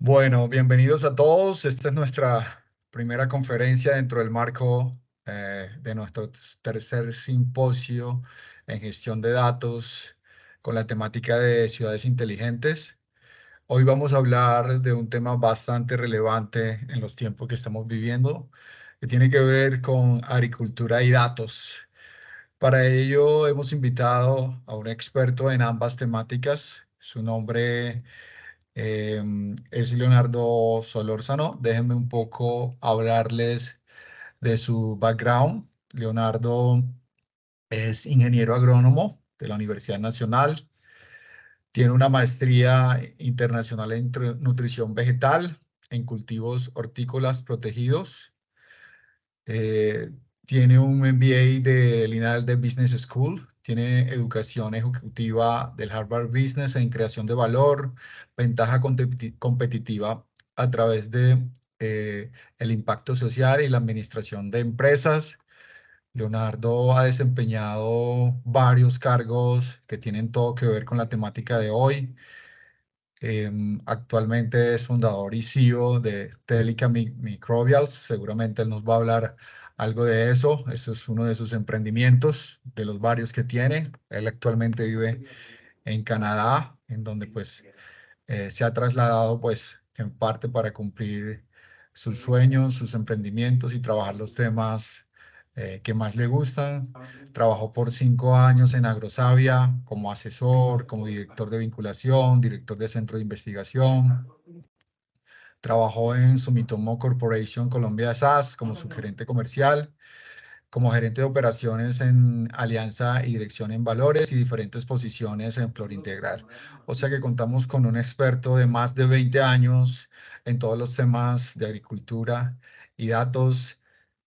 Bueno, bienvenidos a todos. Esta es nuestra primera conferencia dentro del marco de nuestro tercer simposio en gestión de datos con la temática de ciudades inteligentes. Hoy vamos a hablar de un tema bastante relevante en los tiempos que estamos viviendo, que tiene que ver con agricultura y datos. Para ello hemos invitado a un experto en ambas temáticas. Su nombre es Leonardo Solórzano. Déjenme un poco hablarles de su background. Leonardo es ingeniero agrónomo de la Universidad Nacional. Tiene una maestría internacional en nutrición vegetal en cultivos hortícolas protegidos. Eh, Tiene un MBA de Linalde Business School. Tiene educación ejecutiva del Harvard Business en creación de valor, ventaja competitiva a través de el impacto social y la administración de empresas. Leonardo ha desempeñado varios cargos que tienen todo que ver con la temática de hoy. Actualmente es fundador y CEO de Telica Microbials. Seguramente él nos va a hablar algo de eso. Eso es uno de sus emprendimientos, de los varios que tiene. Él actualmente vive en Canadá, en donde pues se ha trasladado pues en parte para cumplir sus sueños, sus emprendimientos y trabajar los temas que más le gustan. Trabajó por 5 años en Agrosavia como asesor, como director de vinculación, director de centro de investigación. Trabajó en Sumitomo Corporation Colombia SAS como su gerente comercial, como gerente de operaciones en alianza y dirección en valores y diferentes posiciones en Flor Integral. O sea que contamos con un experto de más de 20 años en todos los temas de agricultura y datos.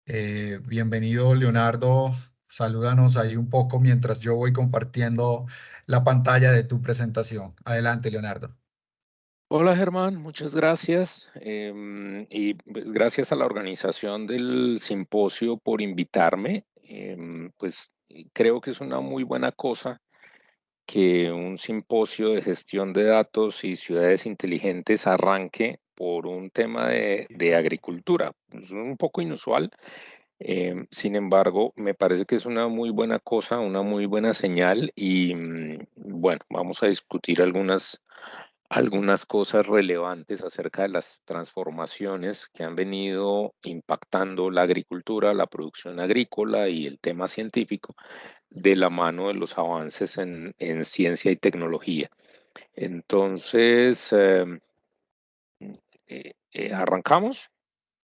Bienvenido, Leonardo. Salúdanos ahí un poco mientras yo voy compartiendo la pantalla de tu presentación. Adelante, Leonardo. Hola Germán, muchas gracias. Y pues, gracias a la organización del simposio por invitarme. Creo que es una muy buena cosa que un simposio de gestión de datos y ciudades inteligentes arranque por un tema de agricultura. Es un poco inusual. Sin embargo, me parece que es una muy buena cosa, una muy buena señal y bueno, vamos a discutir algunas cosas relevantes acerca de las transformaciones que han venido impactando la agricultura, la producción agrícola y el tema científico de la mano de los avances en ciencia y tecnología. Entonces, ¿arrancamos?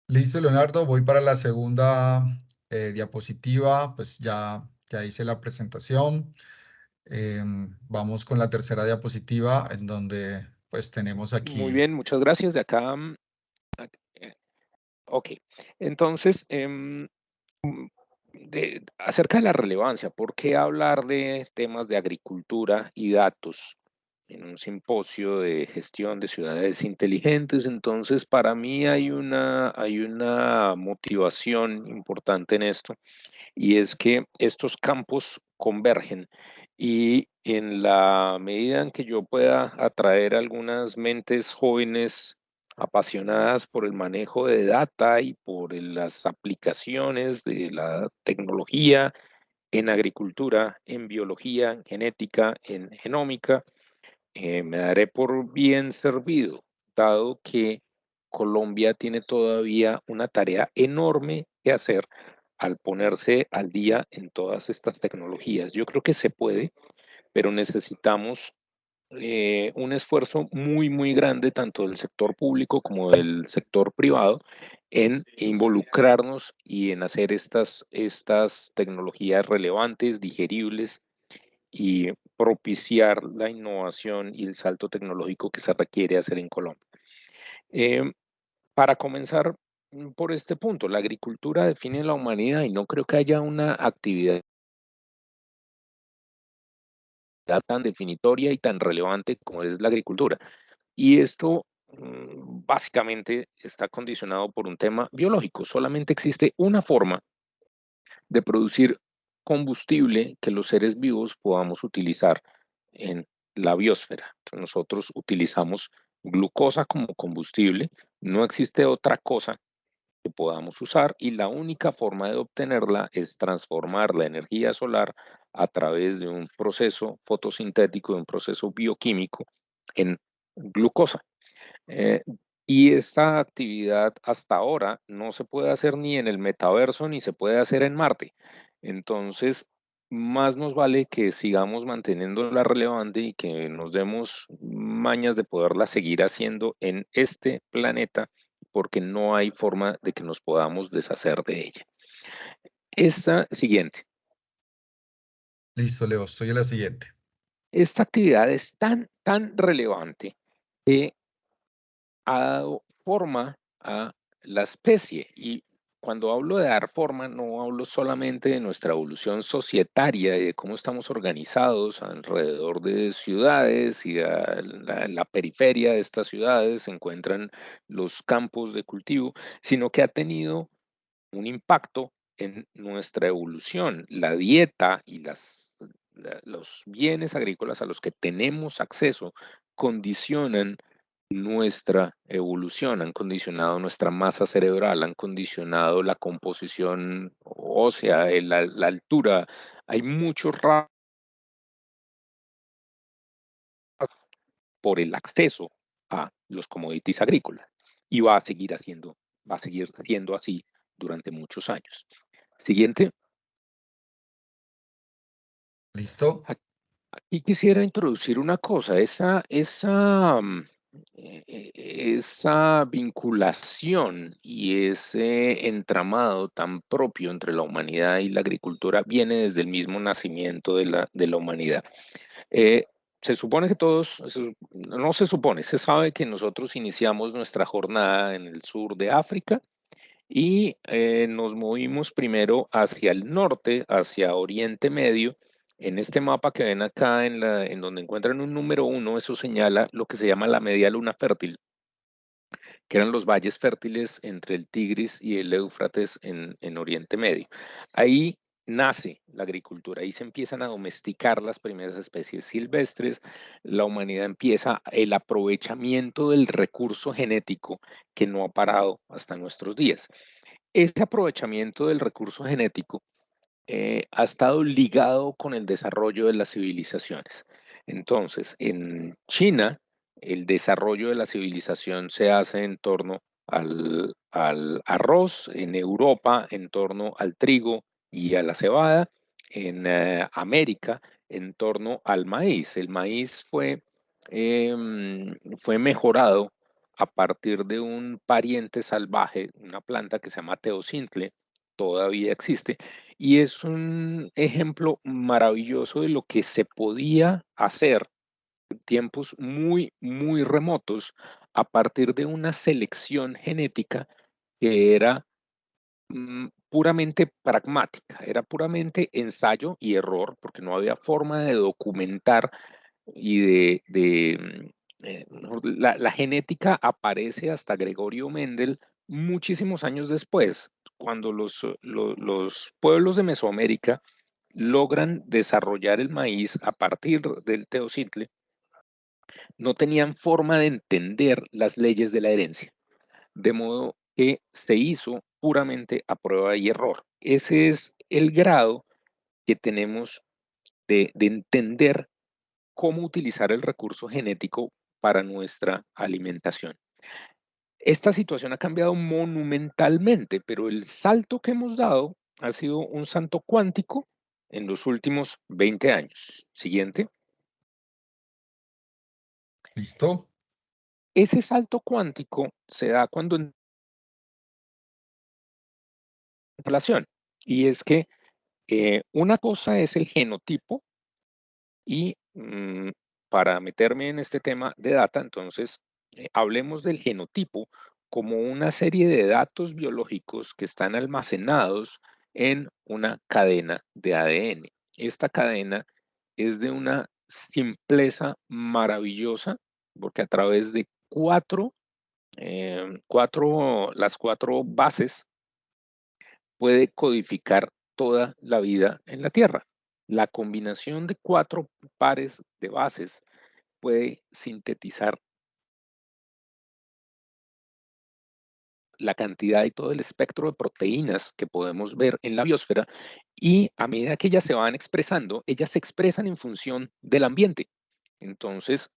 Listo, Leonardo. Voy para la segunda diapositiva. Pues ya hice la presentación. Vamos con la tercera diapositiva, en donde pues tenemos Muy aquí. bien, muchas gracias. De acá, eh, ok. Entonces, acerca de la relevancia, ¿por qué hablar de temas de agricultura y datos en un simposio de gestión de ciudades inteligentes? Entonces, para mí hay una motivación importante en esto, y es que estos campos convergen, y en la medida en que yo pueda atraer algunas mentes jóvenes apasionadas por el manejo de data y por las aplicaciones de la tecnología en agricultura, en biología, en genética, en genómica, me daré por bien servido, dado que Colombia tiene todavía una tarea enorme que hacer al ponerse al día en todas estas tecnologías. Yo creo que se puede, pero necesitamos un esfuerzo muy, muy grande, tanto del sector público como del sector privado, en involucrarnos y en hacer estas tecnologías relevantes, digeribles, y propiciar la innovación y el salto tecnológico que se requiere hacer en Colombia. Eh, para comenzar por este punto, la agricultura define la humanidad y no creo que haya una actividad tan definitoria y tan relevante como es la agricultura. Y esto básicamente está condicionado por un tema biológico. Solamente existe una forma de producir combustible que los seres vivos podamos utilizar en la biosfera. Entonces, nosotros utilizamos glucosa como combustible, no existe otra cosa que podamos usar y la única forma de obtenerla es transformar la energía solar a través de un proceso fotosintético, de un proceso bioquímico en glucosa. Eh, y esta actividad hasta ahora no se puede hacer ni en el metaverso ni se puede hacer en Marte. Entonces, más nos vale que sigamos manteniéndola relevante y que nos demos mañas de poderla seguir haciendo en este planeta, porque no hay forma de que nos podamos deshacer de ella. Esta siguiente. Listo, Leo, soy la siguiente. Esta actividad es tan relevante que ha dado forma a la especie. Y cuando hablo de dar forma, no hablo solamente de nuestra evolución societaria y de cómo estamos organizados alrededor de ciudades y a la periferia de estas ciudades se encuentran los campos de cultivo, sino que ha tenido un impacto en nuestra evolución. La dieta y los bienes agrícolas a los que tenemos acceso condicionan nuestra evolución, han condicionado nuestra masa cerebral, han condicionado la composición ósea, la altura. Hay muchos rasgos por el acceso a los commodities agrícolas y va a seguir siendo así durante muchos años. Siguiente. ¿Listo? Aquí quisiera introducir una cosa, esa vinculación y ese entramado tan propio entre la humanidad y la agricultura viene desde el mismo nacimiento de la humanidad. Eh, se supone que no se supone, se sabe que nosotros iniciamos nuestra jornada en el sur de África y nos movimos primero hacia el norte, hacia Oriente Medio. En este mapa que ven acá, en donde encuentran un número 1, eso señala lo que se llama la media luna fértil, que eran los valles fértiles entre el Tigris y el Éufrates en Oriente Medio. Ahí nace la agricultura, ahí se empiezan a domesticar las primeras especies silvestres, la humanidad empieza el aprovechamiento del recurso genético que no ha parado hasta nuestros días. Ese aprovechamiento del recurso genético ha estado ligado con el desarrollo de las civilizaciones. Entonces, en China, el desarrollo de la civilización se hace en torno al arroz, en Europa, en torno al trigo y a la cebada, en América, en torno al maíz. El maíz fue mejorado a partir de un pariente salvaje, una planta que se llama teocintle, todavía existe, y es un ejemplo maravilloso de lo que se podía hacer en tiempos muy remotos a partir de una selección genética que era puramente pragmática, era puramente ensayo y error, porque no había forma de documentar y la genética aparece hasta Gregorio Mendel muchísimos años después, cuando los pueblos de Mesoamérica logran desarrollar el maíz a partir del teocitle, no tenían forma de entender las leyes de la herencia, de modo que se hizo puramente a prueba y error. Ese es el grado que tenemos de entender cómo utilizar el recurso genético para nuestra alimentación. Esta situación ha cambiado monumentalmente, pero el salto que hemos dado ha sido un salto cuántico en los últimos 20 años. Siguiente. ¿Listo? Ese salto cuántico se da cuando en relación, y es que una cosa es el genotipo y para meterme en este tema de data, entonces hablemos del genotipo como una serie de datos biológicos que están almacenados en una cadena de ADN. Esta cadena es de una simpleza maravillosa porque a través de las cuatro bases puede codificar toda la vida en la Tierra. La combinación de cuatro pares de bases puede sintetizar la cantidad y todo el espectro de proteínas que podemos ver en la biosfera, y a medida que ellas se van expresando, ellas se expresan en función del ambiente. Entonces,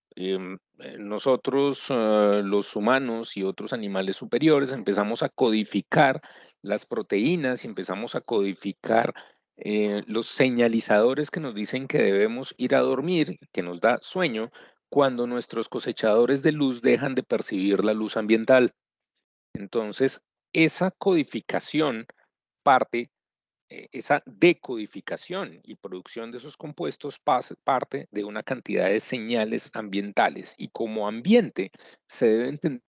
nosotros, los humanos y otros animales superiores, empezamos a codificar las proteínas y empezamos a codificar los señalizadores que nos dicen que debemos ir a dormir, que nos da sueño, cuando nuestros cosechadores de luz dejan de percibir la luz ambiental. Entonces, esa codificación parte, esa decodificación y producción de esos compuestos parte de una cantidad de señales ambientales, y como ambiente se debe entender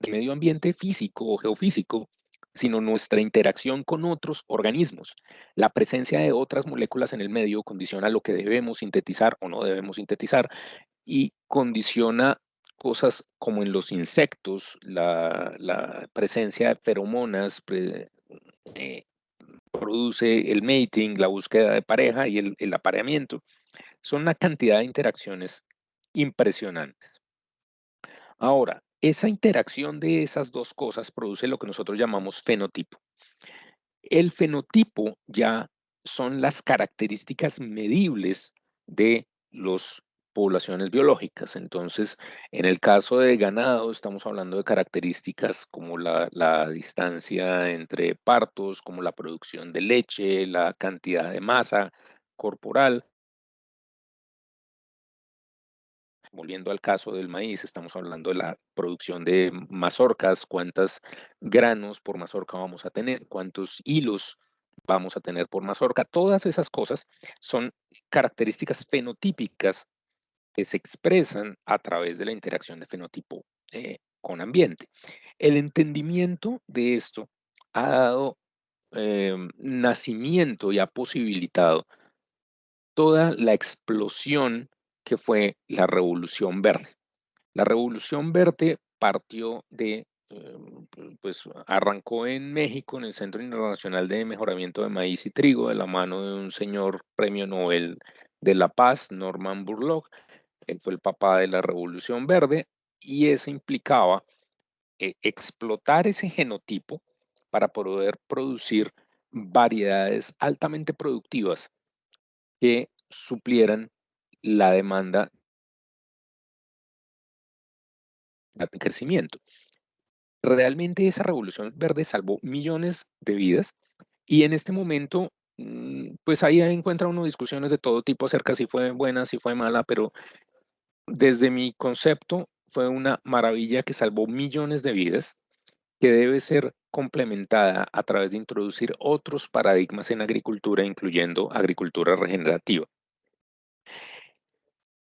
el medio ambiente físico o geofísico, sino nuestra interacción con otros organismos. La presencia de otras moléculas en el medio condiciona lo que debemos sintetizar o no debemos sintetizar, y condiciona cosas como en los insectos, la presencia de feromonas eh, produce el mating, la búsqueda de pareja y el apareamiento. Son una cantidad de interacciones impresionantes. Ahora, esa interacción de esas dos cosas produce lo que nosotros llamamos fenotipo. El fenotipo ya son las características medibles de las poblaciones biológicas. Entonces, en el caso de ganado, estamos hablando de características como la distancia entre partos, como la producción de leche, la cantidad de masa corporal. Volviendo al caso del maíz, estamos hablando de la producción de mazorcas, cuántos granos por mazorca vamos a tener, cuántos hilos vamos a tener por mazorca. Todas esas cosas son características fenotípicas que se expresan a través de la interacción de fenotipo con ambiente. El entendimiento de esto ha dado nacimiento y ha posibilitado toda la explosión que fue la Revolución Verde. La Revolución Verde partió pues arrancó en México, en el Centro Internacional de Mejoramiento de Maíz y Trigo, de la mano de un señor premio Nobel de la Paz, Norman Borlaug. Él fue el papá de la Revolución Verde, y eso implicaba explotar ese genotipo para poder producir variedades altamente productivas que suplieran la demanda de crecimiento. Realmente esa revolución verde salvó millones de vidas, y en este momento, pues ahí encuentra uno discusiones de todo tipo acerca si fue buena, si fue mala, pero desde mi concepto fue una maravilla que salvó millones de vidas, que debe ser complementada a través de introducir otros paradigmas en agricultura, incluyendo agricultura regenerativa.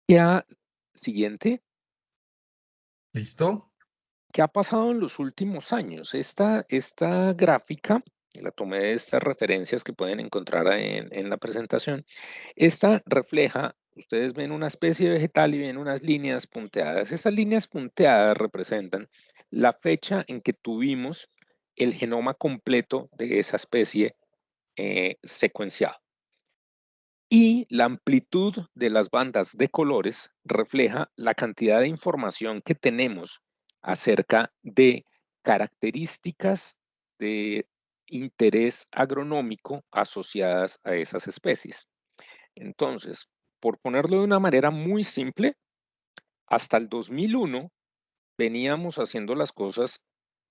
Ya, siguiente. ¿Listo? ¿Qué ha pasado en los últimos años? Esta gráfica, la tomé de estas referencias que pueden encontrar en la presentación. Esta refleja, ustedes ven una especie vegetal y ven unas líneas punteadas. Esas líneas punteadas representan la fecha en que tuvimos el genoma completo de esa especie secuenciado. Y la amplitud de las bandas de colores refleja la cantidad de información que tenemos acerca de características de interés agronómico asociadas a esas especies. Entonces, por ponerlo de una manera muy simple, hasta el 2001 veníamos haciendo las cosas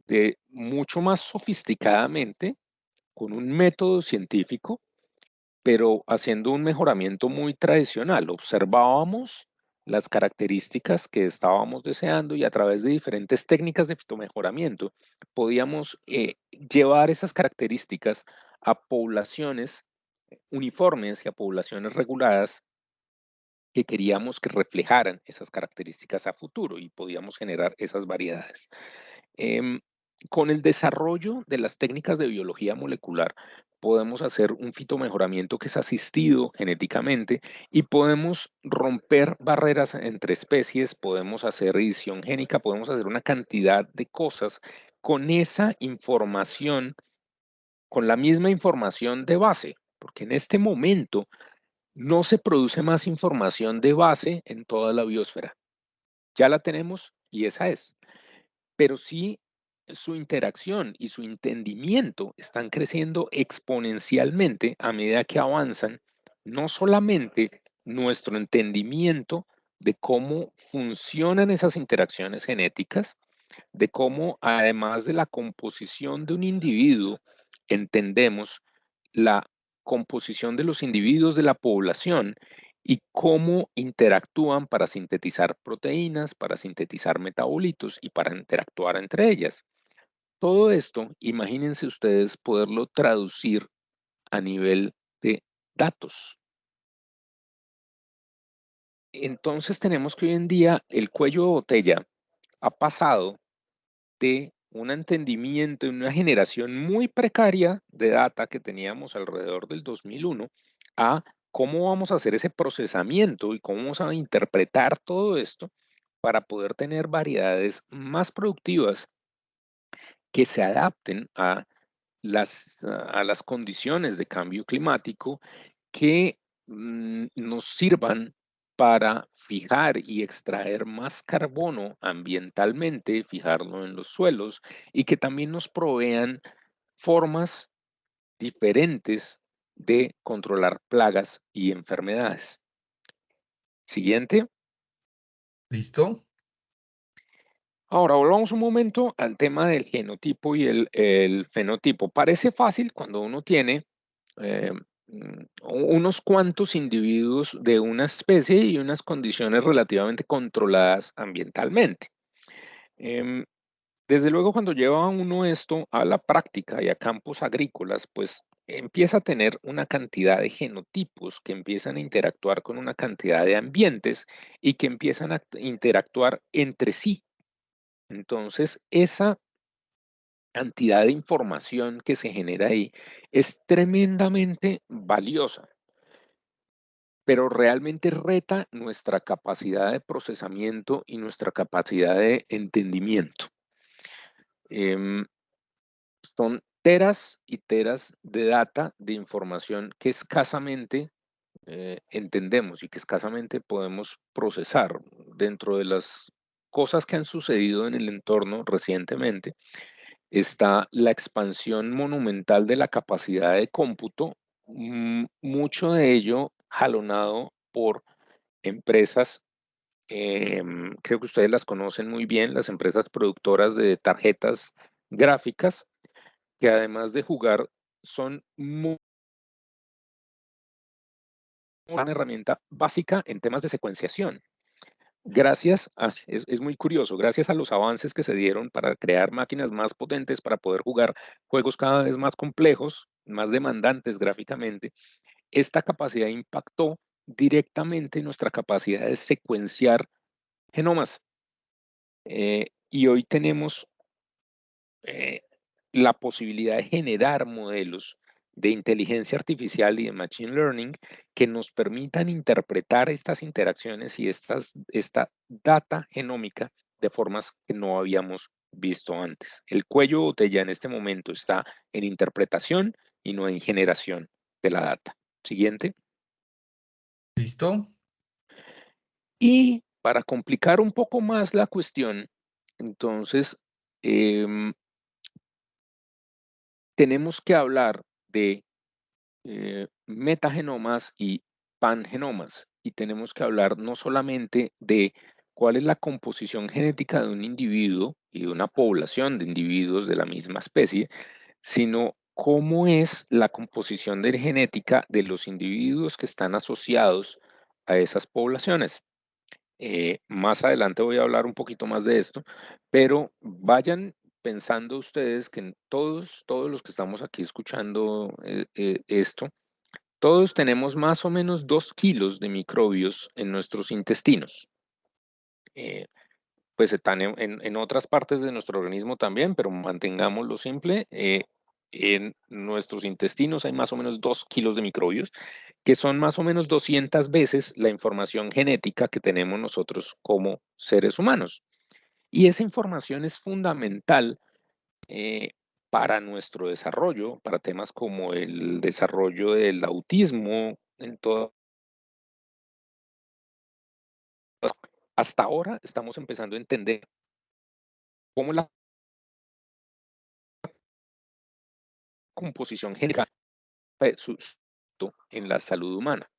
de mucho más sofisticadamente, con un método científico, pero haciendo un mejoramiento muy tradicional. Observábamos las características que estábamos deseando, y a través de diferentes técnicas de fitomejoramiento podíamos llevar esas características a poblaciones uniformes y a poblaciones reguladas que queríamos que reflejaran esas características a futuro, y podíamos generar esas variedades. Em, con el desarrollo de las técnicas de biología molecular, podemos hacer un fitomejoramiento que es asistido genéticamente, y podemos romper barreras entre especies, podemos hacer edición génica, podemos hacer una cantidad de cosas con esa información, con la misma información de base, porque en este momento no se produce más información de base en toda la biosfera. Ya la tenemos y esa es. pero sí su interacción y su entendimiento están creciendo exponencialmente a medida que avanzan, no solamente nuestro entendimiento de cómo funcionan esas interacciones genéticas, de cómo además de la composición de un individuo, entendemos la composición de los individuos de la población y cómo interactúan para sintetizar proteínas, para sintetizar metabolitos y para interactuar entre ellas. Todo esto, imagínense ustedes poderlo traducir a nivel de datos. Entonces tenemos que hoy en día el cuello de botella ha pasado de un entendimiento y una generación muy precaria de data que teníamos alrededor del 2001 a cómo vamos a hacer ese procesamiento y cómo vamos a interpretar todo esto para poder tener variedades más productivas que se adapten a las condiciones de cambio climático que nos sirvan para fijar y extraer más carbono ambientalmente, fijarlo en los suelos y que también nos provean formas diferentes de controlar plagas y enfermedades. Siguiente. ¿Listo? Ahora volvamos un momento al tema del genotipo y el fenotipo. Parece fácil cuando uno tiene eh, unos cuantos individuos de una especie y unas condiciones relativamente controladas ambientalmente. Em, Desde luego, cuando lleva uno esto a la práctica y a campos agrícolas, pues empieza a tener una cantidad de genotipos que empiezan a interactuar con una cantidad de ambientes y que empiezan a interactuar entre sí. Entonces, esa cantidad de información que se genera ahí es tremendamente valiosa, pero realmente reta nuestra capacidad de procesamiento y nuestra capacidad de entendimiento. Em, Son teras y teras de data, de información que escasamente entendemos y que escasamente podemos procesar dentro de las cosas que han sucedido en el entorno recientemente. Está la expansión monumental de la capacidad de cómputo, mucho de ello jalonado por empresas, creo que ustedes las conocen muy bien, las empresas productoras de tarjetas gráficas, que además de jugar son una herramienta básica en temas de secuenciación. Es muy curioso, gracias a los avances que se dieron para crear máquinas más potentes para poder jugar juegos cada vez más complejos, más demandantes gráficamente, esta capacidad impactó directamente nuestra capacidad de secuenciar genomas. Y hoy tenemos eh, la posibilidad de generar modelos de inteligencia artificial y de machine learning que nos permitan interpretar estas interacciones y esta data genómica de formas que no habíamos visto antes. El cuello de botella en este momento está en interpretación y no en generación de la data. Siguiente. ¿Listo? Y para complicar un poco más la cuestión, entonces, em, tenemos que hablar de metagenomas y pangenomas. Y tenemos que hablar no solamente de cuál es la composición genética de un individuo y de una población de individuos de la misma especie, sino cómo es la composición de genética de los individuos que están asociados a esas poblaciones. Más adelante voy a hablar un poquito más de esto, pero vayan pensando ustedes que todos los que estamos aquí escuchando esto, todos tenemos más o menos 2 kilos de microbios en nuestros intestinos. Eh, pues están en otras partes de nuestro organismo también, pero mantengámoslo simple. En nuestros intestinos hay más o menos 2 kilos de microbios, que son más o menos 200 veces la información genética que tenemos nosotros como seres humanos. Y esa información es fundamental eh, para nuestro desarrollo, para temas como el desarrollo del autismo, en todo. Hasta ahora estamos empezando a entender cómo la composición genética en la salud humana.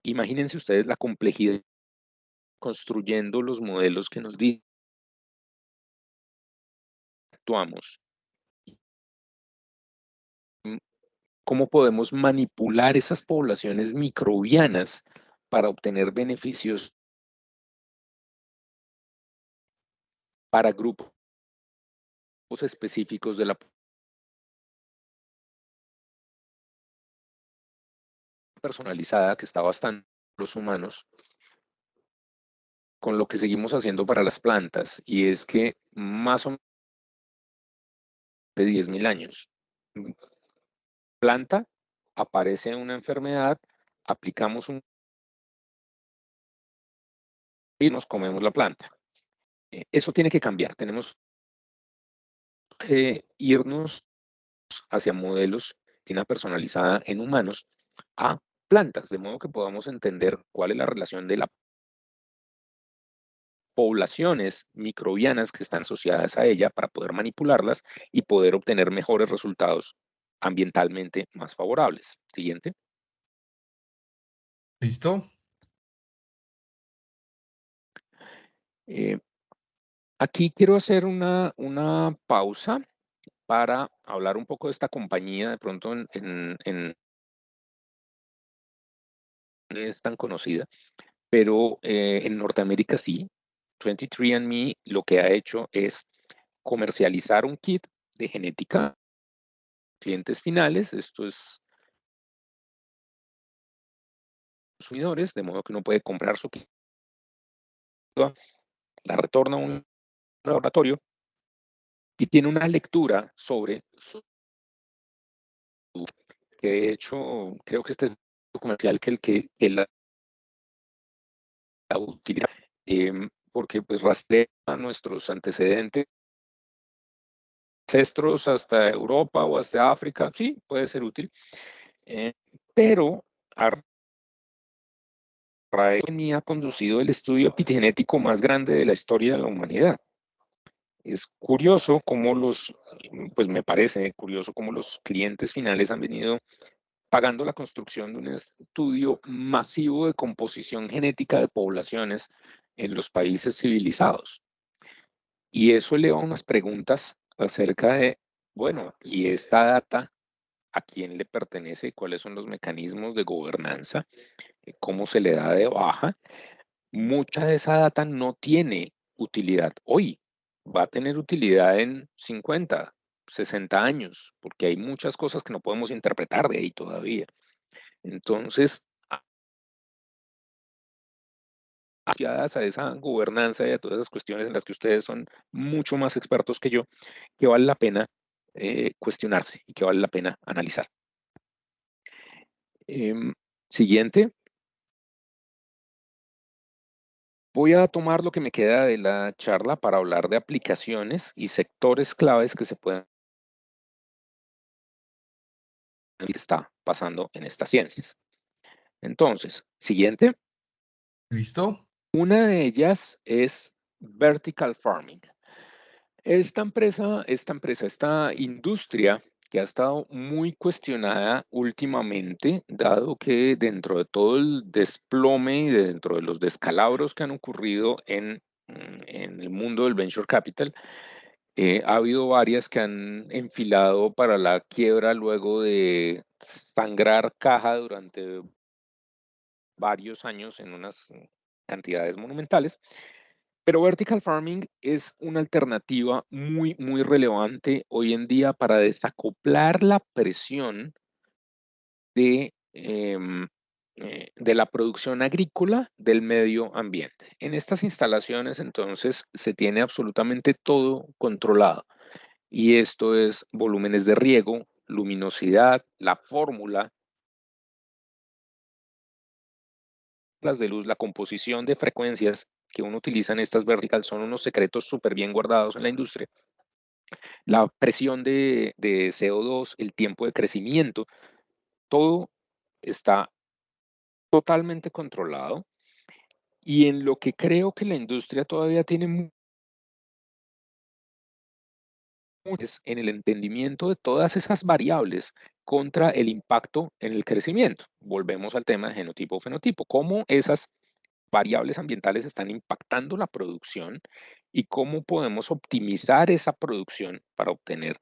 Imagínense ustedes la complejidad construyendo los modelos que nos actuamos. ¿Cómo podemos manipular esas poblaciones microbianas para obtener beneficios para grupos específicos de la personalizada que está bastante los humanos con lo que seguimos haciendo para las plantas? Y es que más o menos de 10.000 años, planta, aparece una enfermedad, aplicamos un y nos comemos la planta. Eso tiene que cambiar. Tenemos que irnos hacia modelos de medicina personalizada en humanos a plantas, de modo que podamos entender cuál es la relación de las poblaciones microbianas que están asociadas a ella para poder manipularlas y poder obtener mejores resultados ambientalmente más favorables. Siguiente. ¿Listo? Eh, Aquí quiero hacer una pausa para hablar un poco de esta compañía. De pronto no es tan conocida, pero en Norteamérica sí. 23andMe lo que ha hecho es comercializar un kit de genética a clientes finales. Esto es consumidores, de modo que uno puede comprar su kit, la retorna a un laboratorio y tiene una lectura sobre su, que de hecho creo que este es un comercial que la utiliza, porque pues rastrea nuestros antecedentes, ancestros hasta Europa o hasta África. Sí, puede ser útil, pero a ha conducido el estudio epigenético más grande de la historia de la humanidad. Es curioso cómo pues me parece curioso cómo los clientes finales han venido pagando la construcción de un estudio masivo de composición genética de poblaciones en los países civilizados. Y eso eleva unas preguntas acerca de, bueno, ¿y esta data a quién le pertenece? ¿Cuáles son los mecanismos de gobernanza? ¿Cómo se le da de baja? Mucha de esa data no tiene utilidad hoy, va a tener utilidad en 50, 60 años, porque hay muchas cosas que no podemos interpretar de ahí todavía. Entonces, asociadas a esa gobernanza y a todas esas cuestiones en las que ustedes son mucho más expertos que yo, que vale la pena cuestionarse y que vale la pena analizar. Siguiente. Voy a tomar lo que me queda de la charla para hablar de aplicaciones y sectores claves que se pueden que está pasando en estas ciencias. Entonces, siguiente. ¿Listo? Una de ellas es vertical farming. Esta industria que ha estado muy cuestionada últimamente, dado que dentro de todo el desplome y dentro de los descalabros que han ocurrido en el mundo del venture capital, ha habido varias que han enfilado para la quiebra luego de sangrar caja durante varios años en unas cantidades monumentales. Pero vertical farming es una alternativa muy, muy relevante hoy en día para desacoplar la presión de la producción agrícola del medio ambiente. En estas instalaciones, entonces, se tiene absolutamente todo controlado. Y esto es volúmenes de riego, luminosidad, la fórmula, las de luz, la composición de frecuencias que uno utiliza en estas verticales son unos secretos súper bien guardados en la industria. La presión de CO2, el tiempo de crecimiento, todo está totalmente controlado. Y en lo que creo que la industria todavía tiene es en el entendimiento de todas esas variables contra el impacto en el crecimiento. Volvemos al tema de genotipo-fenotipo, cómo esas variables ambientales están impactando la producción y cómo podemos optimizar esa producción para obtener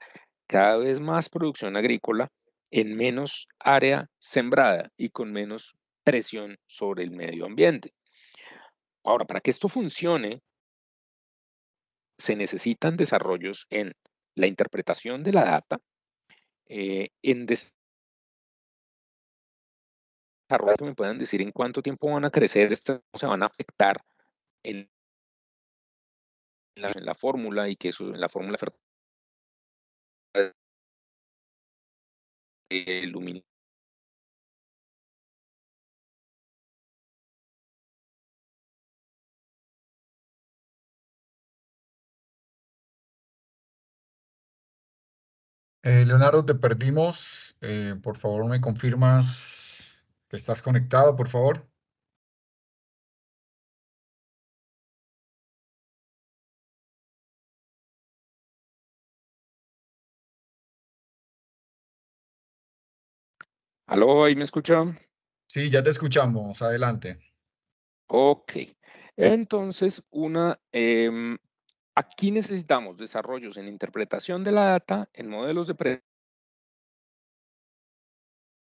cada vez más producción agrícola en menos área sembrada y con menos presión sobre el medio ambiente. Ahora, para que esto funcione, se necesitan desarrollos en la interpretación de la data, en desarrollo que me puedan decir en cuánto tiempo van a crecer, cómo se van a afectar en la fórmula y que eso en la fórmula luminosa. Leonardo, te perdimos. Por favor, ¿me confirmas que estás conectado, por favor? ¿Aló, ahí me escuchan? Sí, ya te escuchamos. Adelante. Ok. Entonces, aquí necesitamos desarrollos en interpretación de la data, en modelos de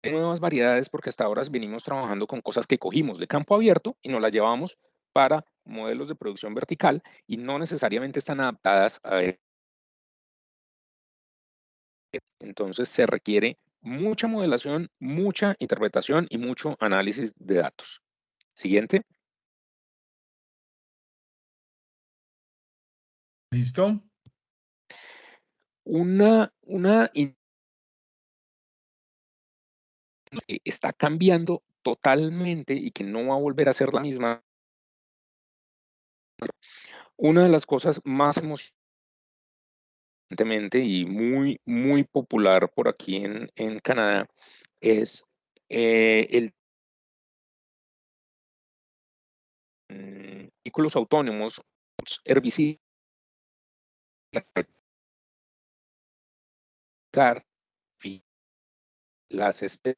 nuevas variedades, porque hasta ahora venimos trabajando con cosas que cogimos de campo abierto y nos las llevamos para modelos de producción vertical y no necesariamente están adaptadas a él. Entonces se requiere mucha modelación, mucha interpretación y mucho análisis de datos. Siguiente. ¿Listo? Una que está cambiando totalmente y que no va a volver a ser la misma. Una de las cosas más emocionantes y muy, muy popular por aquí en Canadá es el vehículos autónomos, herbicidas, las especies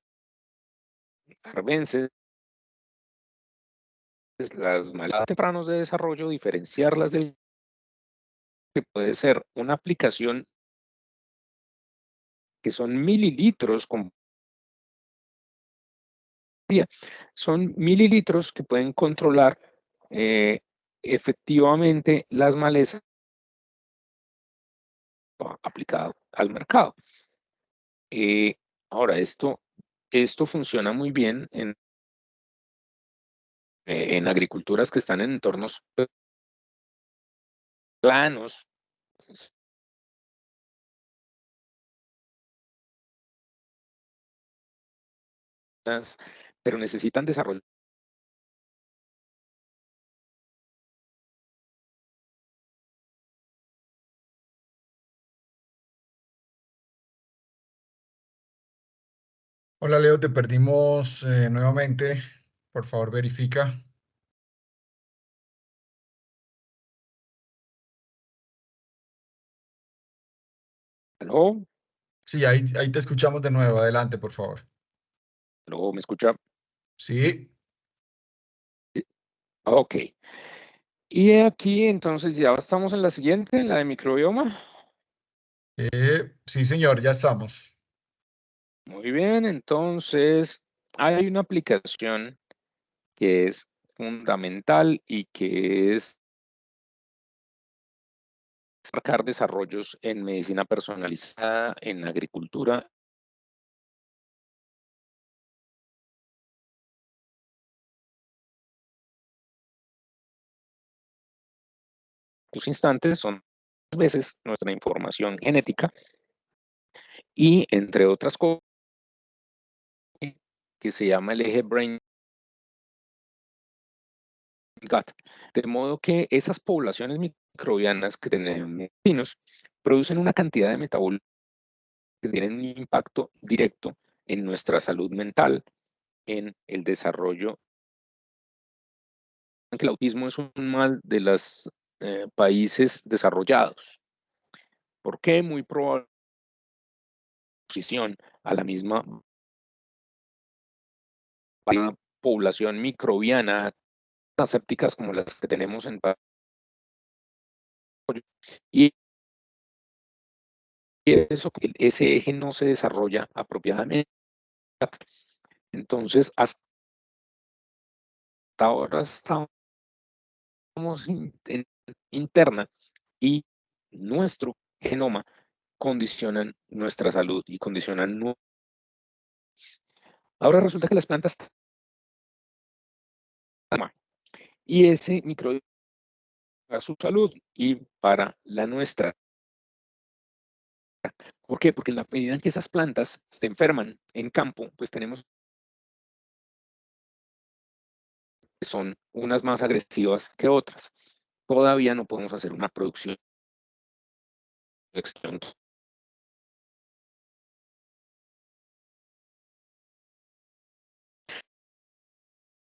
arbences, las malas tempranos de desarrollo, diferenciarlas del que puede ser una aplicación que son mililitros con son mililitros que pueden controlar efectivamente las malezas aplicado al mercado. Ahora, esto funciona muy bien en agriculturas que están en entornos planos, pero necesitan desarrollo. Hola, Leo, te perdimos nuevamente. Por favor, verifica. ¿Aló? Sí, ahí te escuchamos de nuevo. Adelante, por favor. ¿Aló? ¿Me escucha? Sí, Ok. Y aquí entonces ya estamos en la siguiente, en la de microbioma. sí, señor, ya estamos. Muy bien, entonces hay una aplicación que es fundamental y que es marcar desarrollos en medicina personalizada, en agricultura. Los instantes son veces nuestra información genética y entre otras cosas que se llama el eje brain gut, de modo que esas poblaciones microbianas que tenemos producen una cantidad de metabolitos que tienen un impacto directo en nuestra salud mental, en el desarrollo. El autismo es un mal de los países desarrollados. ¿Por qué? Muy probable exposición a la misma población microbiana asépticas como las que tenemos en y eso, ese eje no se desarrolla apropiadamente. Entonces, hasta ahora estamos interna y nuestro genoma condicionan nuestra salud y condicionan. Ahora resulta que las plantas y ese microbioma para su salud y para la nuestra. ¿Por qué? Porque en la medida en que esas plantas se enferman en campo, pues tenemos son unas más agresivas que otras. Todavía no podemos hacer una producción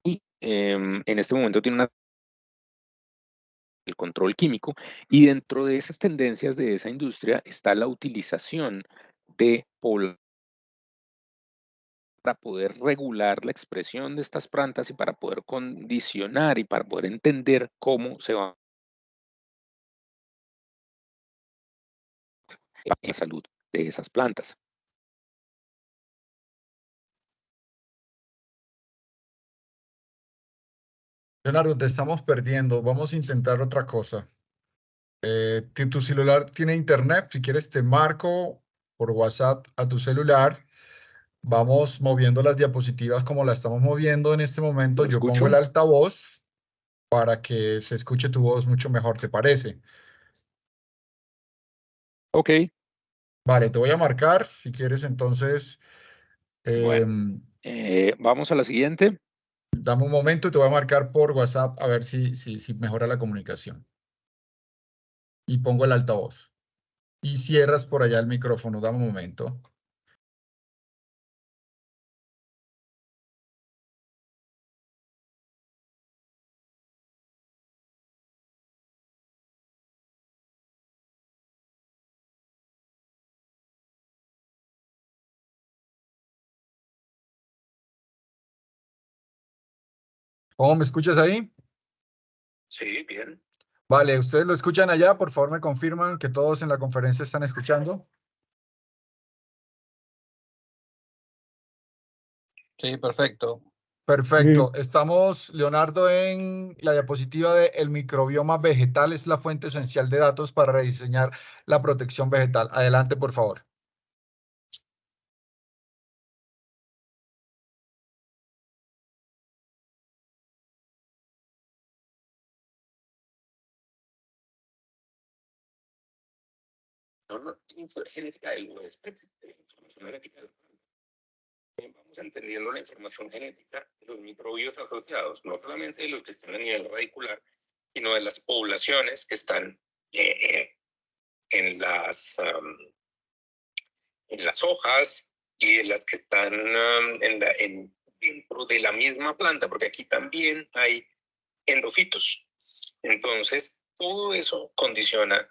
y en este momento tiene el control químico, y dentro de esas tendencias de esa industria está la utilización de población para poder regular la expresión de estas plantas y para poder condicionar y para poder entender cómo se va la salud de esas plantas. Leonardo, te estamos perdiendo. Vamos a intentar otra cosa. Tu celular tiene internet. Si quieres, te marco por WhatsApp a tu celular. Vamos moviendo las diapositivas como la estamos moviendo en este momento. ¿Lo Yo pongo escucho? el altavoz para que se escuche tu voz mucho mejor, ¿te parece? Ok, Vale, te voy a marcar. Si quieres, entonces, bueno. Vamos a la siguiente. dame un momento y te voy a marcar por WhatsApp a ver si mejora la comunicación. Y pongo el altavoz. Y cierras por allá el micrófono. Dame un momento. ¿Cómo me escuchas ahí? Sí, bien. Vale, ¿ustedes lo escuchan allá? Por favor, me confirman que todos en la conferencia están escuchando. Sí, perfecto. Perfecto. Estamos, Leonardo, en la diapositiva de el microbioma vegetal es la fuente esencial de datos para rediseñar la protección vegetal. Adelante, por favor. Genética del huésped, información genética del vamos entendiendo la información genética de los microbios asociados, no solamente de los que están a nivel radicular, sino de las poblaciones que están en las hojas y de las que están dentro de la misma planta, porque aquí también hay endofitos. Entonces, todo eso condiciona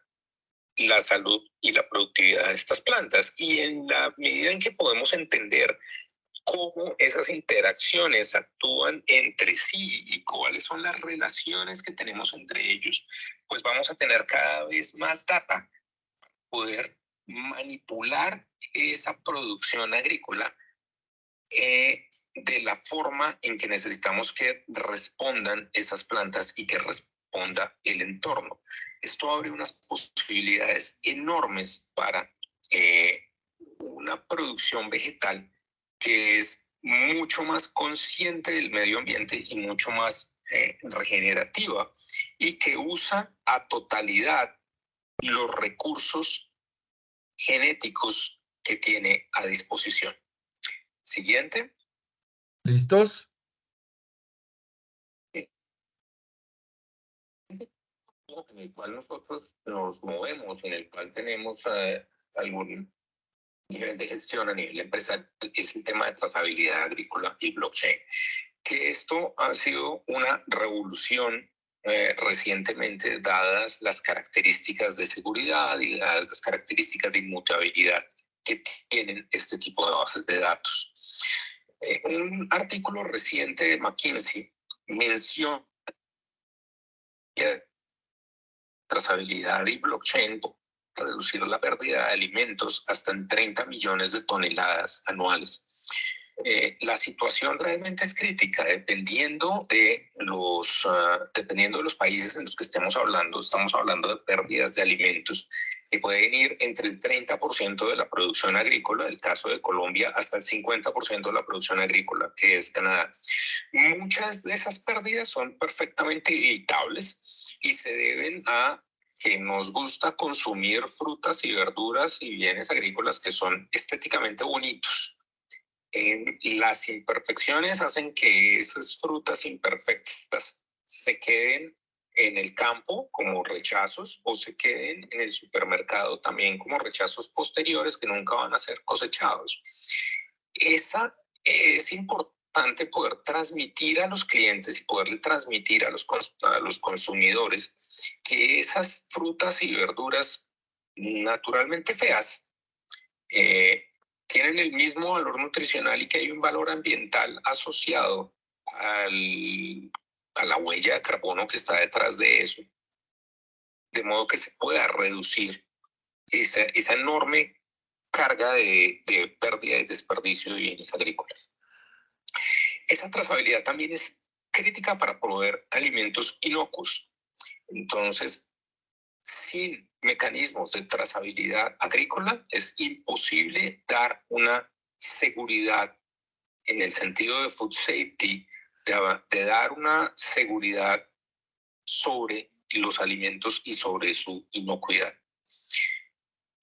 la salud y la productividad de estas plantas. Y en la medida en que podemos entender cómo esas interacciones actúan entre sí y cuáles son las relaciones que tenemos entre ellos, pues vamos a tener cada vez más data, poder manipular esa producción agrícola de la forma en que necesitamos que respondan esas plantas y que responda el entorno. Esto abre unas posibilidades enormes para una producción vegetal que es mucho más consciente del medio ambiente y mucho más regenerativa y que usa a totalidad los recursos genéticos que tiene a disposición. Siguiente. ¿Listos? En el cual nosotros nos movemos, en el cual tenemos algún nivel de gestión a nivel empresarial, es el tema de trazabilidad agrícola y blockchain. Que esto ha sido una revolución recientemente, dadas las características de seguridad y dadas las características de inmutabilidad que tienen este tipo de bases de datos. Un artículo reciente de McKinsey menciona trazabilidad y blockchain reducir la pérdida de alimentos hasta en 30 millones de toneladas anuales. La situación realmente es crítica, dependiendo de los países en los que estemos hablando. Estamos hablando de pérdidas de alimentos que pueden ir entre el 30% de la producción agrícola, el caso de Colombia, hasta el 50% de la producción agrícola, que es Canadá. Muchas de esas pérdidas son perfectamente evitables y se deben a que nos gusta consumir frutas y verduras y bienes agrícolas que son estéticamente bonitos. Las imperfecciones hacen que esas frutas imperfectas se queden en el campo como rechazos o se queden en el supermercado también como rechazos posteriores que nunca van a ser cosechados. Es importante poder transmitir a los clientes y poderle transmitir a los consumidores que esas frutas y verduras naturalmente feas tienen el mismo valor nutricional y que hay un valor ambiental asociado a la huella de carbono que está detrás de eso, de modo que se pueda reducir esa enorme carga de pérdida y desperdicio de bienes agrícolas. Esa trazabilidad también es crítica para proveer alimentos inocuos. Entonces, sin mecanismos de trazabilidad agrícola es imposible dar una seguridad en el sentido de food safety, de dar una seguridad sobre los alimentos y sobre su inocuidad.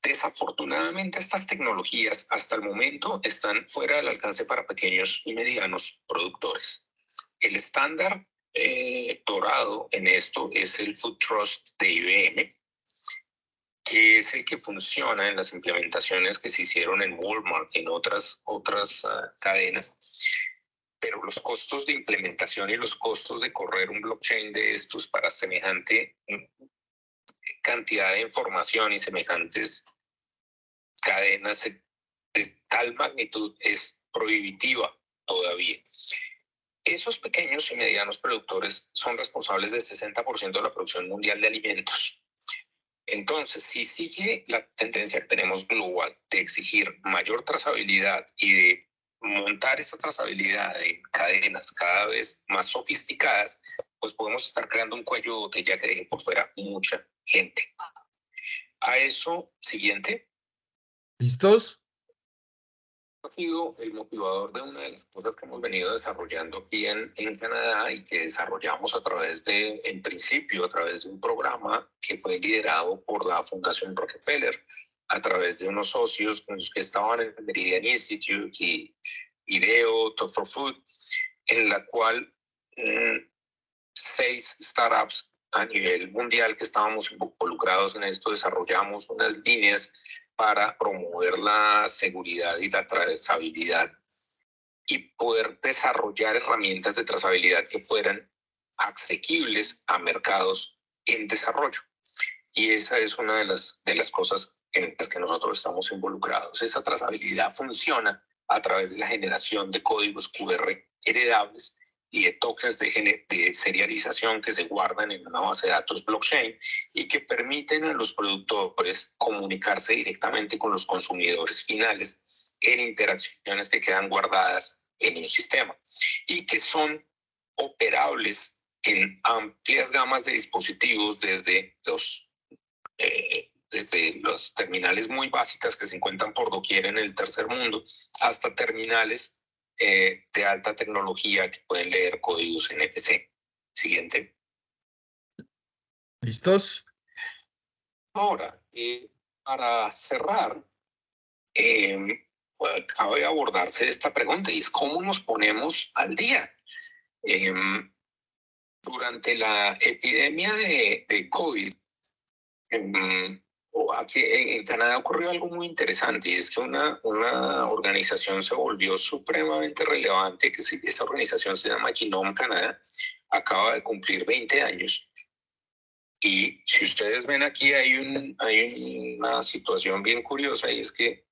Desafortunadamente, estas tecnologías hasta el momento están fuera del alcance para pequeños y medianos productores. El estándar dorado en esto es el Food Trust de IBM, que es el que funciona en las implementaciones que se hicieron en Walmart y en otras cadenas. Pero los costos de implementación y los costos de correr un blockchain de estos para semejante cantidad de información y semejantes cadenas de tal magnitud es prohibitiva todavía. Esos pequeños y medianos productores son responsables del 60% de la producción mundial de alimentos. Entonces, si sigue la tendencia que tenemos global de exigir mayor trazabilidad y de montar esa trazabilidad en cadenas cada vez más sofisticadas, pues podemos estar creando un cuello de botella que deje por fuera mucha gente. A eso, siguiente. ¿Listos? Ha sido el motivador de una de las cosas que hemos venido desarrollando aquí en Canadá y que desarrollamos en principio, a través de un programa que fue liderado por la Fundación Rockefeller, a través de unos socios con los que estaban en el Meridian Institute y IDEO, Talk for Food, en la cual 6 startups a nivel mundial que estábamos involucrados en esto, desarrollamos unas líneas para promover la seguridad y la trazabilidad y poder desarrollar herramientas de trazabilidad que fueran asequibles a mercados en desarrollo. Y esa es una de las cosas en las que nosotros estamos involucrados. Esa trazabilidad funciona a través de la generación de códigos QR heredables y de tokens de serialización que se guardan en una base de datos blockchain y que permiten a los productores comunicarse directamente con los consumidores finales en interacciones que quedan guardadas en un sistema y que son operables en amplias gamas de dispositivos desde las terminales muy básicas que se encuentran por doquier en el tercer mundo hasta terminales de alta tecnología que pueden leer códigos NFC. Siguiente. ¿Listos? Ahora, para cerrar, acaba de abordarse esta pregunta y es cómo nos ponemos al día. Durante la epidemia de COVID, aquí en Canadá ocurrió algo muy interesante y es que una organización se volvió supremamente relevante, esa organización se llama Genome Canada, acaba de cumplir 20 años Y si ustedes ven aquí hay una situación bien curiosa, y es que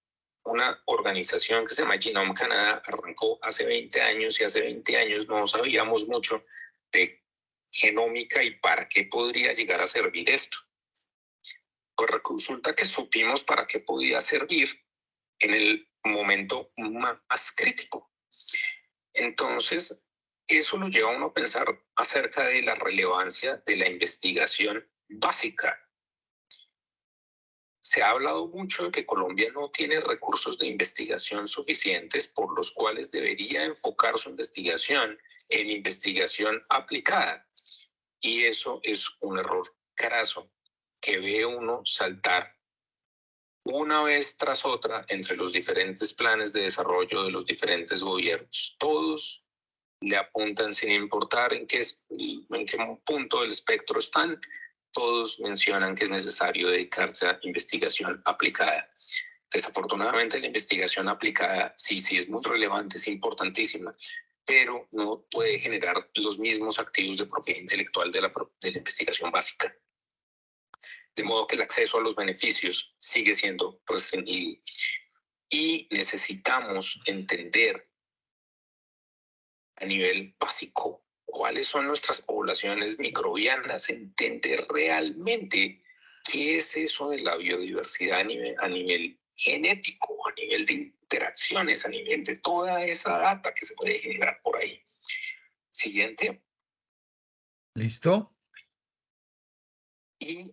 una organización que se llama Genome Canada arrancó hace 20 años, y hace 20 años no sabíamos mucho de genómica y para qué podría llegar a servir esto. Pues resulta que supimos para qué podía servir en el momento más crítico. Entonces, eso lo lleva a uno a pensar acerca de la relevancia de la investigación básica. Se ha hablado mucho de que Colombia no tiene recursos de investigación suficientes, por los cuales debería enfocar su investigación en investigación aplicada. Y eso es un error craso que ve uno saltar una vez tras otra entre los diferentes planes de desarrollo de los diferentes gobiernos. Todos le apuntan sin importar en qué punto del espectro están. Todos mencionan que es necesario dedicarse a investigación aplicada. Desafortunadamente, la investigación aplicada sí es muy relevante, es importantísima, pero no puede generar los mismos activos de propiedad intelectual de la investigación básica. De modo que el acceso a los beneficios sigue siendo restringido. Y necesitamos entender a nivel básico cuáles son nuestras poblaciones microbianas, entender realmente qué es eso de la biodiversidad a nivel genético, a nivel de interacciones, a nivel de toda esa data que se puede generar por ahí. Siguiente. ¿Listo? Y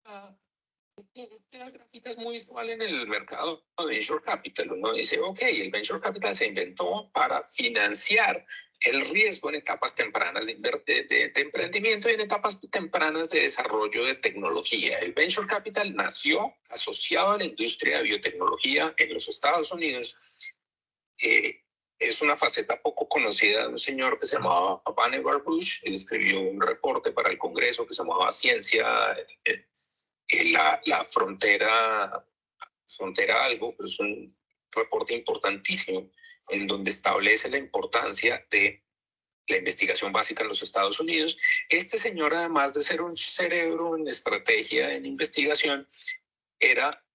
la gráfica es muy usual en el mercado de Venture Capital. Uno dice, ok, el Venture Capital se inventó para financiar el riesgo en etapas tempranas de emprendimiento y en etapas tempranas de desarrollo de tecnología. El Venture Capital nació asociado a la industria de biotecnología en los Estados Unidos. Es una faceta poco conocida de un señor que se llamaba Vannevar Bush. Él escribió un reporte para el Congreso que se llamaba Ciencia la frontera algo, pero es un reporte importantísimo en donde establece la importancia de la investigación básica en los Estados Unidos. Este señor, además de ser un cerebro en estrategia, en investigación, era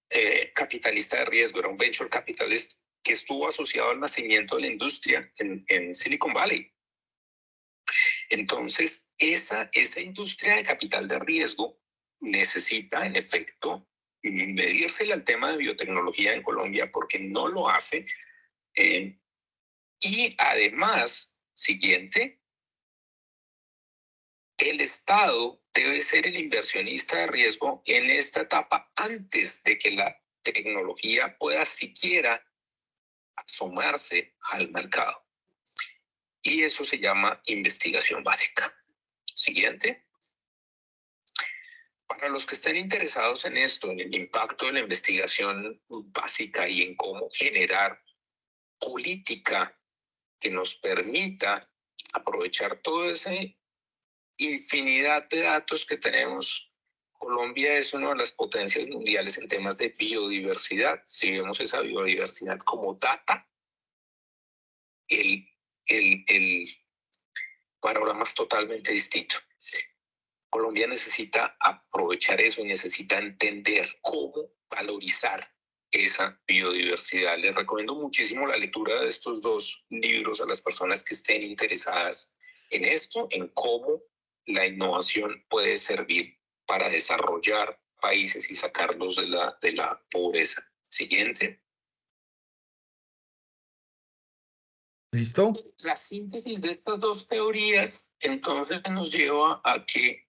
capitalista de riesgo, era un venture capitalist que estuvo asociado al nacimiento de la industria en Silicon Valley. Entonces, esa industria de capital de riesgo necesita, en efecto, medírsele al tema de biotecnología en Colombia, porque no lo hace. Y además, siguiente, el Estado debe ser el inversionista de riesgo en esta etapa antes de que la tecnología pueda siquiera asomarse al mercado. Y eso se llama investigación básica. Siguiente. Para los que estén interesados en esto, en el impacto de la investigación básica y en cómo generar política que nos permita aprovechar toda esa infinidad de datos que tenemos, Colombia es una de las potencias mundiales en temas de biodiversidad. Si vemos esa biodiversidad como data, el panorama es totalmente distinto. Colombia necesita aprovechar eso y necesita entender cómo valorizar esa biodiversidad. Les recomiendo muchísimo la lectura de estos dos libros a las personas que estén interesadas en esto, en cómo la innovación puede servir para desarrollar países y sacarlos de la pobreza. Siguiente. ¿Listo? La síntesis de estas dos teorías entonces nos lleva a que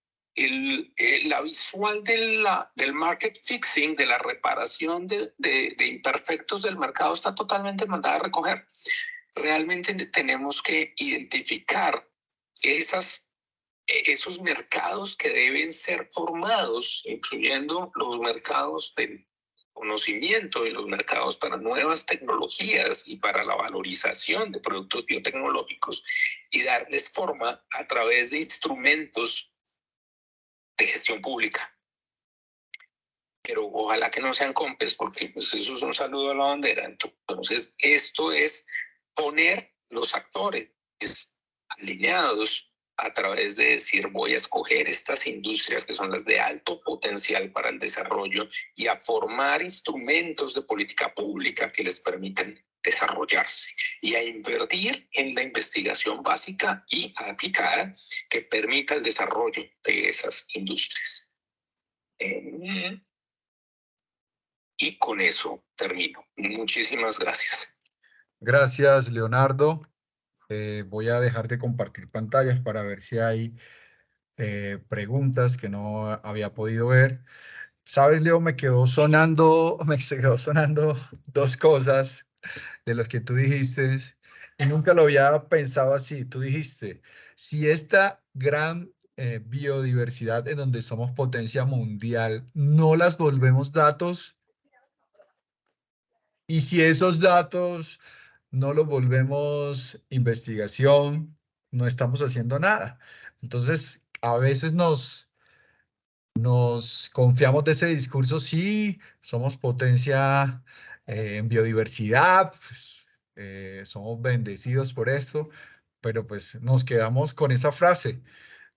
la visual del market fixing, de la reparación de imperfectos del mercado, está totalmente mandada a recoger. Realmente tenemos que identificar esos mercados que deben ser formados, incluyendo los mercados de conocimiento y los mercados para nuevas tecnologías y para la valorización de productos biotecnológicos, y darles forma a través de instrumentos de gestión pública. Pero ojalá que no sean COMPES, porque pues eso es un saludo a la bandera. Entonces, esto es poner los actores alineados a través de decir voy a escoger estas industrias que son las de alto potencial para el desarrollo y a formar instrumentos de política pública que les permitan desarrollarse y a invertir en la investigación básica y aplicada que permita el desarrollo de esas industrias. Y con eso termino. Muchísimas gracias. Gracias, Leonardo. Voy a dejar de compartir pantallas para ver si hay preguntas que no había podido ver. Sabes, Leo, me quedó sonando dos cosas de los que tú dijiste y nunca lo había pensado así. Tú dijiste, si esta gran biodiversidad en donde somos potencia mundial no las volvemos datos, y si esos datos no los volvemos investigación, no estamos haciendo nada. Entonces, a veces nos confiamos de ese discurso, sí, somos potencia en biodiversidad, pues, somos bendecidos por esto, pero pues nos quedamos con esa frase.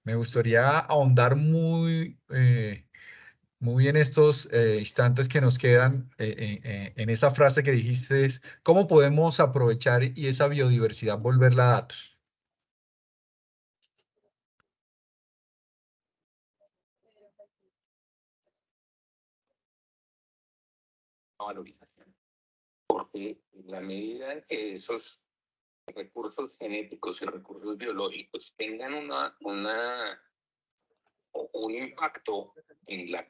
Me gustaría ahondar muy en estos instantes que nos quedan en esa frase que dijiste, es, ¿cómo podemos aprovechar y esa biodiversidad volverla a datos? Valorización. Porque en la medida en que esos recursos genéticos y recursos biológicos tengan un impacto en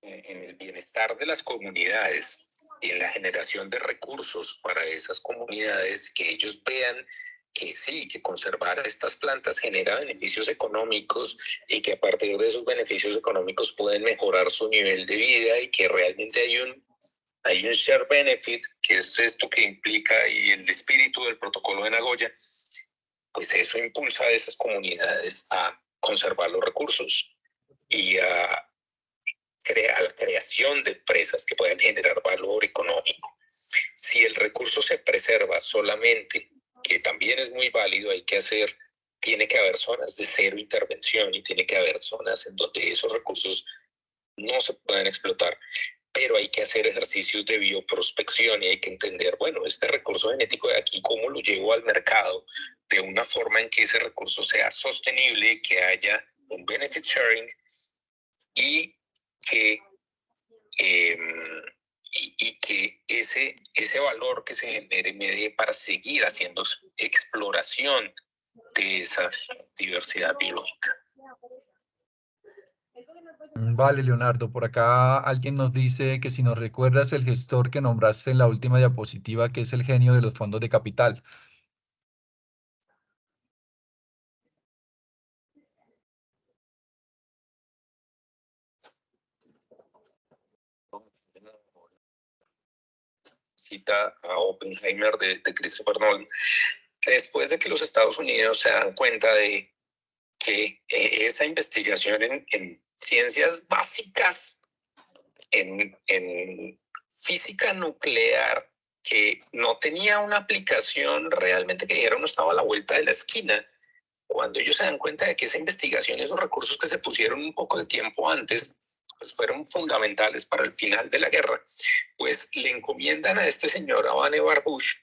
el bienestar de las comunidades y en la generación de recursos para esas comunidades, que ellos vean que sí, que conservar estas plantas genera beneficios económicos y que a partir de esos beneficios económicos pueden mejorar su nivel de vida y que realmente hay un share benefit, que es esto que implica y el espíritu del protocolo de Nagoya, pues eso impulsa a esas comunidades a conservar los recursos y a la creación de empresas que puedan generar valor económico. Si el recurso se preserva solamente, que también es muy válido, tiene que haber zonas de cero intervención y tiene que haber zonas en donde esos recursos no se pueden explotar, pero hay que hacer ejercicios de bioprospección y hay que entender, bueno, este recurso genético de aquí, ¿cómo lo llevo al mercado de una forma en que ese recurso sea sostenible, que haya un benefit sharing y que ese valor que se genere me dé para seguir haciendo exploración de esa diversidad biológica? Vale, Leonardo, por acá alguien nos dice que si nos recuerdas el gestor que nombraste en la última diapositiva, que es el genio de los fondos de capital. Cita a Oppenheimer de Christopher Nolan. Después de que los Estados Unidos se dan cuenta de que esa investigación en ciencias básicas, en física nuclear, que no tenía una aplicación realmente que dijera no estaba a la vuelta de la esquina, cuando ellos se dan cuenta de que esa investigación y esos recursos que se pusieron un poco de tiempo antes, pues fueron fundamentales para el final de la guerra, pues le encomiendan a este señor, a Vannevar Bush,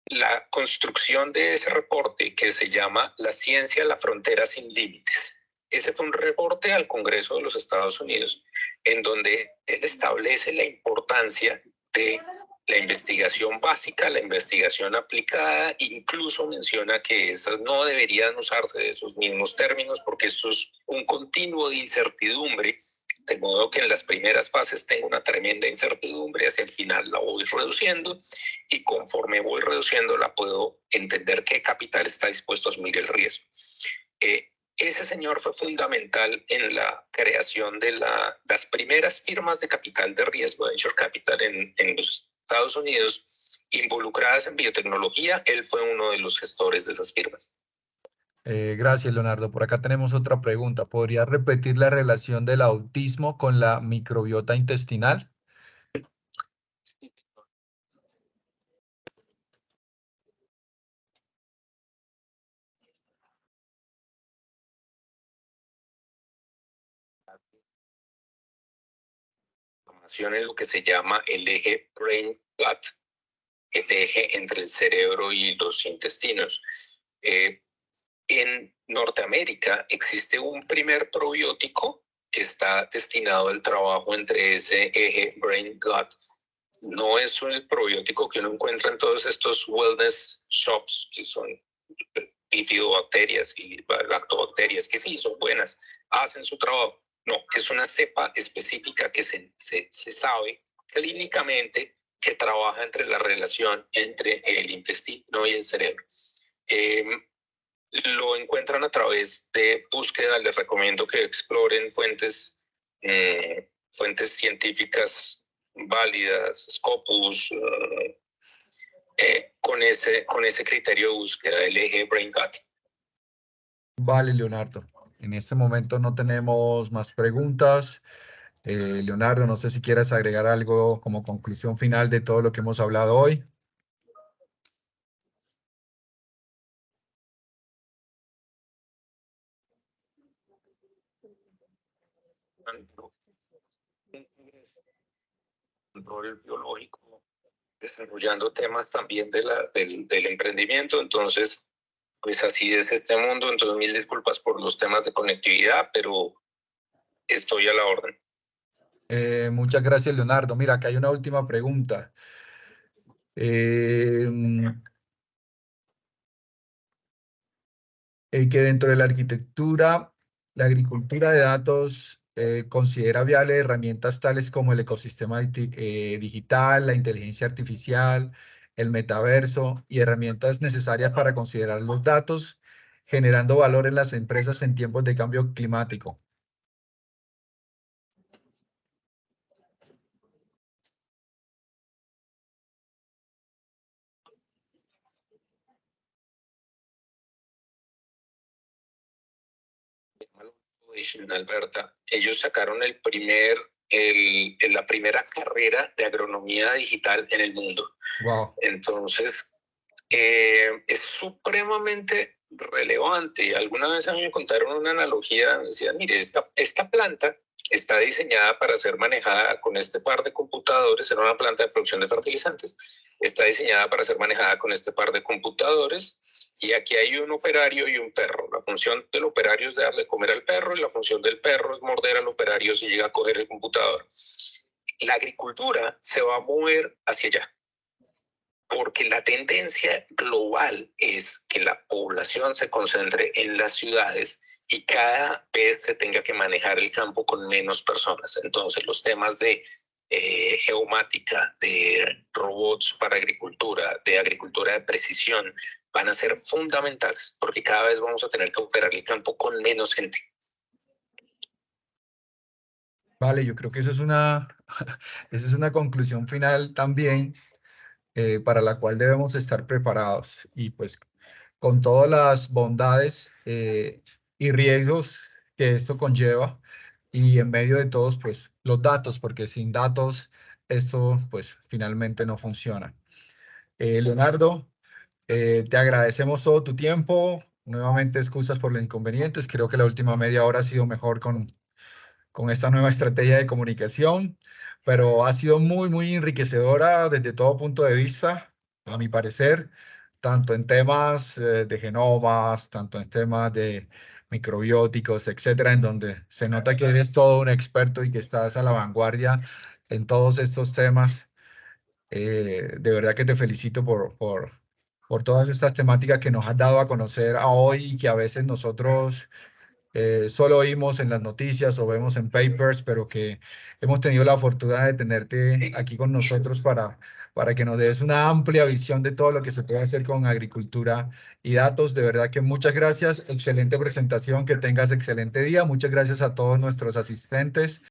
la construcción de ese reporte que se llama La ciencia, la frontera sin límites. Ese fue un reporte al Congreso de los Estados Unidos en donde él establece la importancia de la investigación básica, la investigación aplicada, incluso menciona que esas no deberían usarse de esos mismos términos porque esto es un continuo de incertidumbre, de modo que en las primeras fases tengo una tremenda incertidumbre, hacia el final la voy reduciendo y conforme voy reduciéndola puedo entender qué capital está dispuesto a asumir el riesgo. Ese señor fue fundamental en la creación de las primeras firmas de capital de riesgo, venture capital, en los Estados Unidos, involucradas en biotecnología. Él fue uno de los gestores de esas firmas. Gracias, Leonardo. Por acá tenemos otra pregunta. ¿Podrías repetir la relación del autismo con la microbiota intestinal? información en lo que se llama el eje brain-gut, el eje entre el cerebro y los intestinos. En Norteamérica existe un primer probiótico que está destinado al trabajo entre ese eje brain-gut. No es el probiótico que uno encuentra en todos estos wellness shops, que son bifidobacterias y lactobacterias, que sí, son buenas, hacen su trabajo. No, es una cepa específica que se sabe clínicamente que trabaja entre la relación entre el intestino y el cerebro. Lo encuentran a través de búsqueda. Les recomiendo que exploren fuentes científicas válidas, Scopus, con ese criterio de búsqueda del eje brain-gut. Vale, Leonardo. En este momento no tenemos más preguntas. Leonardo, no sé si quieres agregar algo como conclusión final de todo lo que hemos hablado hoy. Control biológico, desarrollando temas también del emprendimiento. Entonces, pues así es este mundo. Entonces, mil disculpas por los temas de conectividad, pero estoy a la orden. Muchas gracias, Leonardo. Mira, acá hay una última pregunta. Que dentro de la arquitectura, la agricultura de datos considera viable herramientas tales como el ecosistema digital, la inteligencia artificial, el metaverso y herramientas necesarias para considerar los datos, generando valor en las empresas en tiempos de cambio climático. Alberta, ellos sacaron la primera carrera de agronomía digital en el mundo. Wow. Entonces, es supremamente relevante. Alguna vez a mí me contaron una analogía, decían, mire, esta planta está diseñada para ser manejada con este par de computadores. Era una planta de producción de fertilizantes. Está diseñada para ser manejada con este par de computadores, y aquí hay un operario y un perro. La función del operario es darle de comer al perro, y la función del perro es morder al operario si llega a coger el computador. La agricultura se va a mover hacia allá, porque la tendencia global es que la población se concentre en las ciudades y cada vez se tenga que manejar el campo con menos personas. Entonces, los temas de geomática, de robots para agricultura de precisión, van a ser fundamentales, porque cada vez vamos a tener que operar el campo con menos gente. Vale, yo creo que esa es una conclusión final también, para la cual debemos estar preparados, y pues con todas las bondades y riesgos que esto conlleva, y en medio de todos pues los datos, porque sin datos esto pues finalmente no funciona. Leonardo, te agradecemos todo tu tiempo. Nuevamente excusas por los inconvenientes. Creo que la última media hora ha sido mejor con esta nueva estrategia de comunicación, pero ha sido muy, muy enriquecedora desde todo punto de vista, a mi parecer, tanto en temas de genomas, tanto en temas de microbióticos, etcétera, en donde se nota que eres todo un experto y que estás a la vanguardia en todos estos temas. De verdad que te felicito por todas estas temáticas que nos has dado a conocer a hoy, y que a veces nosotros solo oímos en las noticias o vemos en papers, pero que hemos tenido la fortuna de tenerte aquí con nosotros para que nos des una amplia visión de todo lo que se puede hacer con agricultura y datos. De verdad que muchas gracias, excelente presentación, que tengas excelente día. Muchas gracias a todos nuestros asistentes.